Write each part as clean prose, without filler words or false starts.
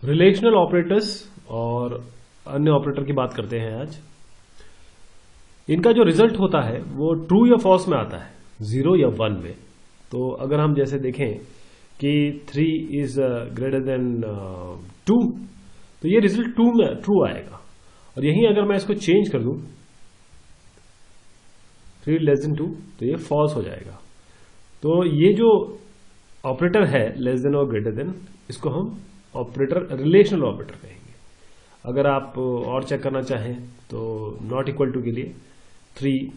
Relational operators और अन्य operator की बात करते हैं आज। इनका जो रिजल्ट होता है वो ट्रू या फॉल्स में आता है, 0 या 1 में। तो अगर हम जैसे देखें कि 3 इज ग्रेटर देन 2, तो ये रिजल्ट ट्रू आएगा। और यहीं अगर मैं इसको चेंज कर दूं 3 लेस देन 2, तो ये फॉल्स हो जाएगा। तो ये जो ऑपरेटर है लेस देन और ग्रेटर देन, इसको हम ऑपरेटर रिलेशनल ऑपरेटर कहेंगे। अगर आप और चेक करना चाहें तो नॉट इक्वल टू के लिए 3,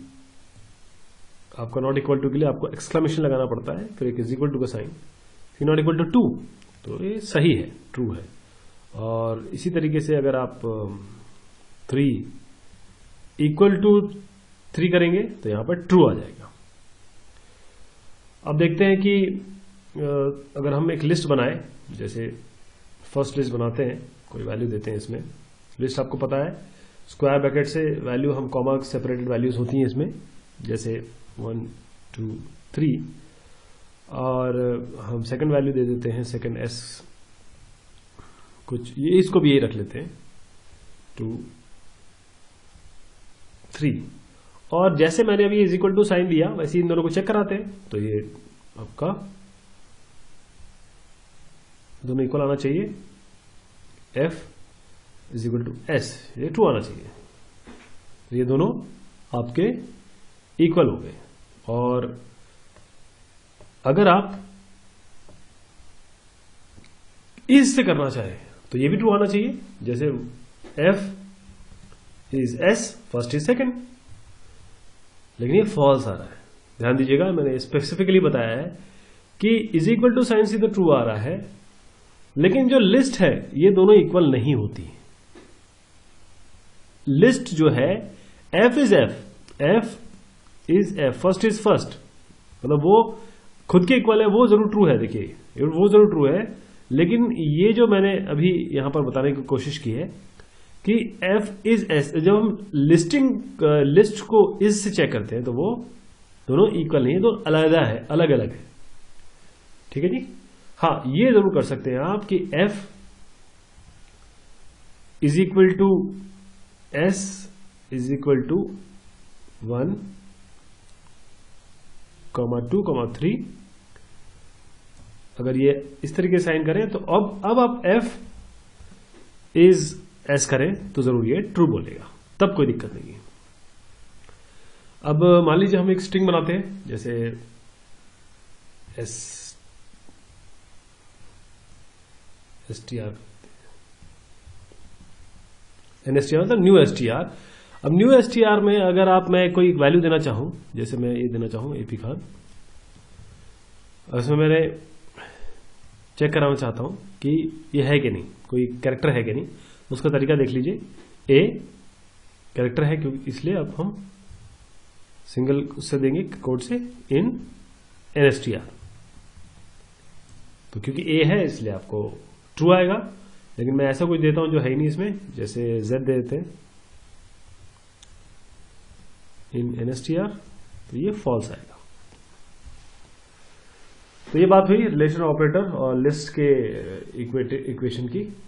आपका नॉट इक्वल टू के लिए आपको एक्सक्लेमेशन लगाना पड़ता है, फिर एक इज इक्वल टू का साइन, फिर नॉट इक्वल टू 2, तो ये सही है, ट्रू है। और इसी तरीके से अगर आप 3 इक्वल टू 3 करेंगे तो यहां पर ट्रू आ जाएगा। अब देखते हैं कि अगर हम एक लिस्ट बनाए, जैसे फर्स्ट लिस्ट बनाते हैं, कोई वैल्यू देते हैं इसमें। लिस्ट आपको पता है स्क्वायर ब्रैकेट से वैल्यू हम कॉमा सेपरेटेड वैल्यूज होती हैं इसमें, जैसे 1 2 3, और हम सेकंड वैल्यू दे देते हैं सेकंड एस कुछ, ये इसको भी यही रख लेते हैं 2 3। और जैसे मैंने अभी इज इक्वल टू साइन दिया वैसे इन दोनों को चेक कराते हैं, तो ये आपका दोनों इक्वल आना चाहिए, f is equal to S, ये ट्रू आना चाहिए। ये दोनों आपके इक्वल हो गए। और अगर आप इस से करना चाहें तो ये भी ट्रू आना चाहिए, जैसे f is s, first is second, लेकिन ये फॉल्स आ रहा है। ध्यान दीजिएगा, मैंने स्पेसिफिकली बताया है कि इज इक्वल टू साइन से तो ट्रू आ रहा है, लेकिन जो लिस्ट है ये दोनों इक्वल नहीं होती। लिस्ट जो है f is f, first is first, मतलब वो खुद के इक्वल है, वो जरूर ट्रू है। देखिए वो जरूर ट्रू है, लेकिन ये जो मैंने अभी यहां पर बताने की कोशिश की है कि f इज s, जब हम लिस्ट को इस से चेक करते हैं तो वो दोनों इक्वल नहीं है, तो अलग है, अलग अलग है। ठीक है जी। हाँ, ये जरूर कर सकते हैं आप कि f is equal to s is equal to 1, 2, 3। अगर ये इस तरीके से साइन करें तो अब आप f इज s करें तो जरूर ये ट्रू बोलेगा, तब कोई दिक्कत नहीं है। अब मान लीजिए हम एक स्ट्रिंग बनाते हैं, जैसे NSTR मतलब न्यू STR। अब न्यू STR में अगर मैं कोई वैल्यू देना चाहूं, जैसे मैं ये देना चाहूं AP खान, उसमें मैंने चेक कराना चाहता हूं कि ये है कि नहीं, कोई कैरेक्टर है कि नहीं। उसका तरीका देख लीजिए, A कैरेक्टर है, क्योंकि इसलिए अब हम सिंगल उससे देंगे कोड से इन NSTR, तो क्योंकि A है इसलिए आपको ट्रू आएगा। लेकिन मैं ऐसा कुछ देता हूं जो है ही नहीं इसमें, जैसे Z दे देते हैं इन NSTR, तो ये फॉल्स आएगा। तो ये बात हुई रिलेशनल ऑपरेटर और लिस्ट के इक्वेशन की।